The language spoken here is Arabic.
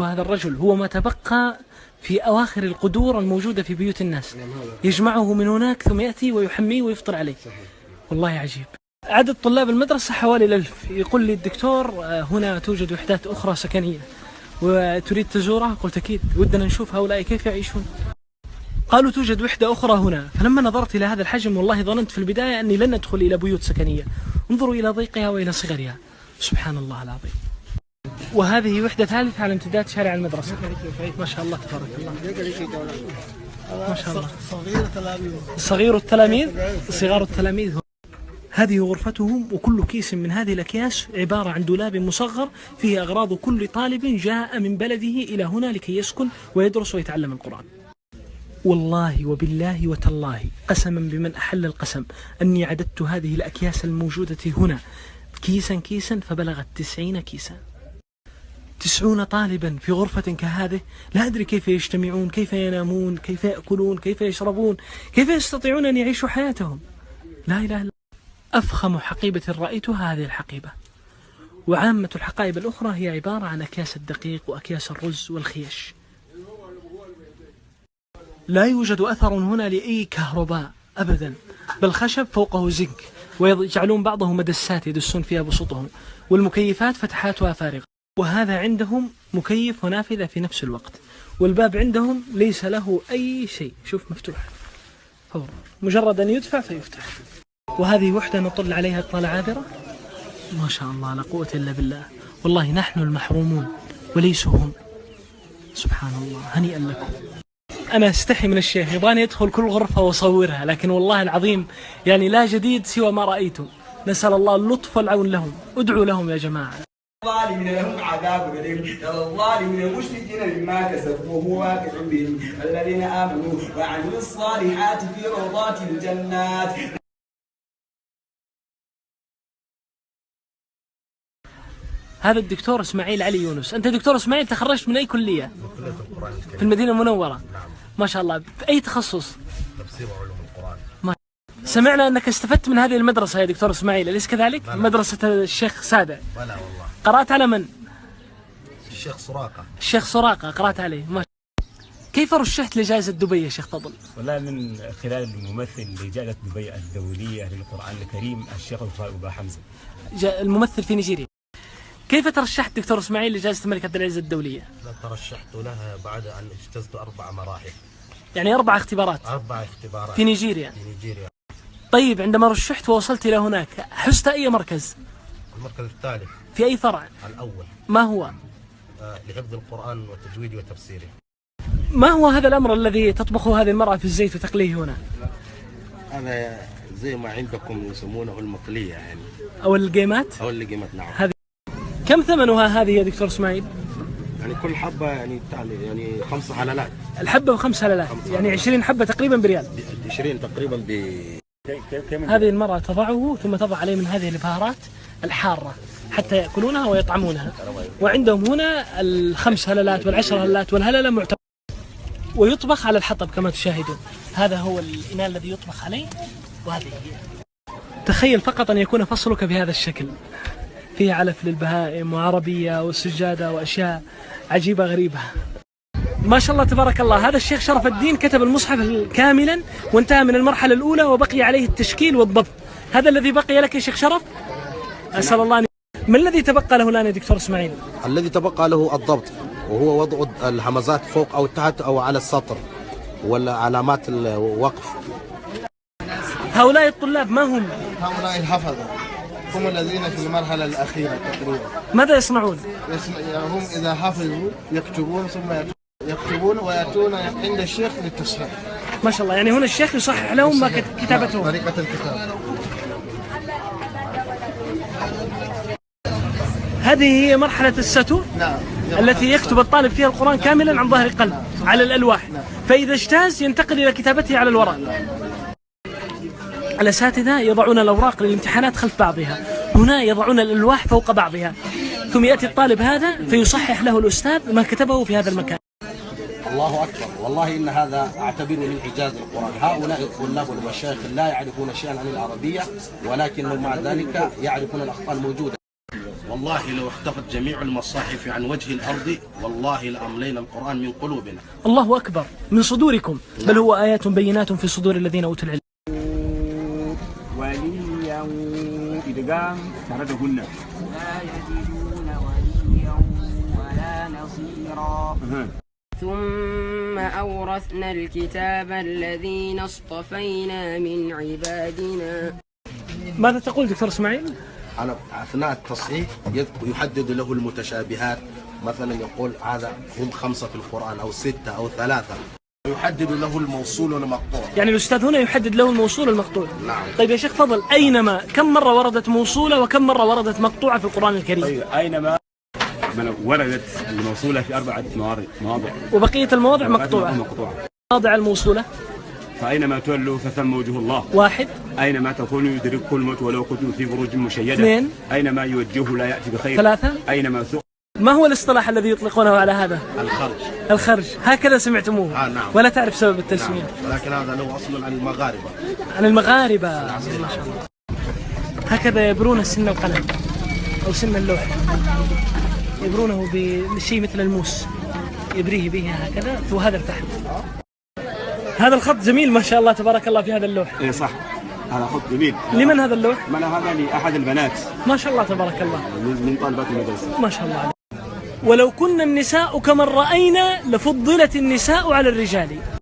وهذا الرجل هو ما تبقى في أواخر القدور الموجودة في بيوت الناس، يجمعه من هناك ثم يأتي ويحميه ويفطر عليه. والله عجيب. عدد طلاب المدرسة حوالي 1000. يقول لي الدكتور هنا توجد وحدات أخرى سكنية وتريد تزورها؟ قلت أكيد، ودنا نشوف هؤلاء كيف يعيشون. قالوا توجد وحدة أخرى هنا. فلما نظرت إلى هذا الحجم والله ظننت في البداية أني لن أدخل إلى بيوت سكنية. انظروا إلى ضيقها وإلى صغرها، سبحان الله العظيم. وهذه وحدة ثالثة على امتداد شارع المدرسة. ما شاء الله تبارك الله، ما شاء الله. صغار التلاميذ. هذه غرفتهم، وكل كيس من هذه الأكياس عبارة عن دولاب مصغر فيه أغراض كل طالب جاء من بلده إلى هنا لكي يسكن ويدرس ويتعلم القرآن. والله وبالله وتالله قسما بمن أحل القسم أني عددت هذه الأكياس الموجودة هنا كيسا كيسا فبلغت 90 كيسا. 90 طالبا في غرفة كهذه، لا أدري كيف يجتمعون، كيف ينامون، كيف يأكلون، كيف يشربون، كيف يستطيعون أن يعيشوا حياتهم. لا إله إلا. أفخم حقيبة رأيتها هذه الحقيبة، وعامة الحقائب الأخرى هي عبارة عن أكياس الدقيق وأكياس الرز والخيش. لا يوجد أثر هنا لأي كهرباء أبدا، بل خشب فوقه زنك، ويجعلون بعضه مدسات يدسون فيها بسطهم، والمكيفات فتحاتها فارغة. وهذا عندهم مكيف ونافذة في نفس الوقت، والباب عندهم ليس له أي شيء، شوف مفتوح فورا، مجرد أن يدفع فيفتح. وهذه وحدة نطل عليها إطلالة عابرة. ما شاء الله لا قوة إلا بالله. والله نحن المحرومون وليسوا هم. سبحان الله، هنيئا لكم. أنا استحي من الشيخ، يبغاني أدخل كل غرفة وأصورها، لكن والله العظيم يعني لا جديد سوى ما رأيته. نسأل الله اللطف والعون لهم. ادعوا لهم يا جماعة. الظالمين لهم عذاب أليم، الظالمين مشركين مما كسبوا وهو واقع بهم، الذين آمنوا وعملوا الصالحات في روضات الجنات. هذا الدكتور إسماعيل علي يونس. أنت دكتور إسماعيل، تخرجت من أي كلية؟ في المدينة المنورة. ما شاء الله. بأي تخصص؟ تفسير وعلوم القرآن. سمعنا أنك استفدت من هذه المدرسة يا دكتور إسماعيل، أليس كذلك؟ مدرسة الشيخ سادة. لا والله. قرأت على من؟ الشيخ سراقة. الشيخ سراقة قرأت عليه. ما كيف رشحت لجائزة دبي يا شيخ فضل؟ والله من خلال الممثل لجائزة دبي الدولية للقرآن الكريم الشيخ أبا حمزة. الممثل في نيجيريا. كيف ترشحت دكتور إسماعيل لجائزة الملك عبد العزيز الدولية؟ ترشحت لها بعد أن اجتزت 4 مراحل. يعني 4 اختبارات. 4 اختبارات في نيجيريا. طيب عندما رشحت ووصلت إلى هناك حزت أي مركز؟ المركز الثالث. في أي فرع؟ الأول. ما هو؟ لحفظ القرآن وتجويده وتفسيره. ما هو هذا الأمر الذي تطبخه هذه المرأة في الزيت وتقليه هنا؟ هذا زي ما عندكم يسمونه المقلية يعني. أو الجيمات؟ أو الجيمات، نعم. هذه كم ثمنها هذه يا دكتور إسماعيل؟ يعني كل حبة يعني 5 حلالات. الحبة ب5 حلالات، يعني 20 حبة تقريبا بريال. 20 تقريبا هذه المرأة تضعه ثم تضع عليه من هذه البهارات الحارة حتى يأكلونها ويطعمونها. وعندهم هنا ال5 هلالات وال10 هلالات، والهللة معتبرة، ويطبخ على الحطب كما تشاهدون. هذا هو الإناء الذي يطبخ عليه، وهذه هي. تخيل فقط أن يكون فصلك بهذا الشكل، فيه علف للبهائم وعربية وسجادة وأشياء عجيبة غريبة. ما شاء الله تبارك الله. هذا الشيخ شرف الدين كتب المصحف كاملا وانتهى من المرحلة الأولى وبقي عليه التشكيل والضبط. هذا الذي بقي لك يا شيخ شرف؟ أسأل الله أن. ما الذي تبقى له الآن يا دكتور إسماعيل؟ الذي تبقى له الضبط، وهو وضع الهمزات فوق أو تحت أو على السطر ولا علامات الوقف. هؤلاء الطلاب ما هم؟ هؤلاء الحفظة هم الذين في المرحلة الأخيرة تقريبا. ماذا يصنعون؟ هم إذا حفظوا يكتبون، ثم يكتبون ويأتون عند الشيخ للتصحيح. ما شاء الله. يعني هنا الشيخ يصحح لهم ما كتابتهم. طريقة الكتابة. هذه هي مرحلة الستر. نعم. التي يكتب الطالب فيها القرآن كاملا عن ظهر قلب على الألواح. فإذا اجتاز ينتقل إلى كتابته على الورق. الأساتذة يضعون الأوراق للامتحانات خلف بعضها، هنا يضعون الألواح فوق بعضها، ثم يأتي الطالب هذا فيصحح له الأستاذ ما كتبه في هذا المكان. الله أكبر، والله إن هذا أعتبره من إعجاز القرآن. هؤلاء الطلاب والمشايخ لا يعرفون شيئا عن العربية، ولكنهم مع ذلك يعرفون الأخطاء الموجودة. والله لو اختفت جميع المصاحف عن وجه الأرض والله لأملينا القرآن من قلوبنا. الله أكبر، من صدوركم، بل هو آيات بينات في صدور الذين أوتوا العلم. وليا إدغام تردهن لا يجدون وليا ولا نصيرا. ثم أورثنا الكتاب الذين اصطفينا من عبادنا. ماذا تقول دكتور إسماعيل؟ أنا أثناء التصحيح يحدد له المتشابهات، مثلا يقول هذا هم 5 في القرآن أو 6 أو 3، يحدد له الموصول والمقطوع. يعني الأستاذ هنا يحدد له الموصول والمقطوع. نعم. طيب يا شيخ فضل، أينما كم مرة وردت موصولة وكم مرة وردت مقطوعة في القرآن الكريم؟ طيب أينما وردت الموصولة في 4 مواضع وبقية المواضع مقطوعة. مواضع الموصولة فأينما تولوا فثم وجه الله. 1. أينما تكونوا يدرككم الموت ولو كنتم في بروج مشيدة. 2. أينما يوجهه لا يأتي بخير. 3. أينما ما هو الاصطلاح الذي يطلقونه على هذا؟ الخرج. الخرج، هكذا سمعتموه؟ نعم. ولا تعرف سبب التسمية؟ نعم. ولكن هذا له أصل عن المغاربة. عن المغاربة. ما شاء الله. هكذا يبرون السن القلم أو سن اللوح، يبرونه بشيء مثل الموس، يبريه به هكذا وهذا ارتاح. هذا الخط جميل ما شاء الله تبارك الله في هذا اللوح. إيه صح، هذا خط جميل. لمن هذا اللوح؟ من هذا لأحد البنات ما شاء الله تبارك الله، من طالبات المدرسة. ما شاء الله عليك. ولو كنا النساء كمن رأينا لفضلت النساء على الرجال.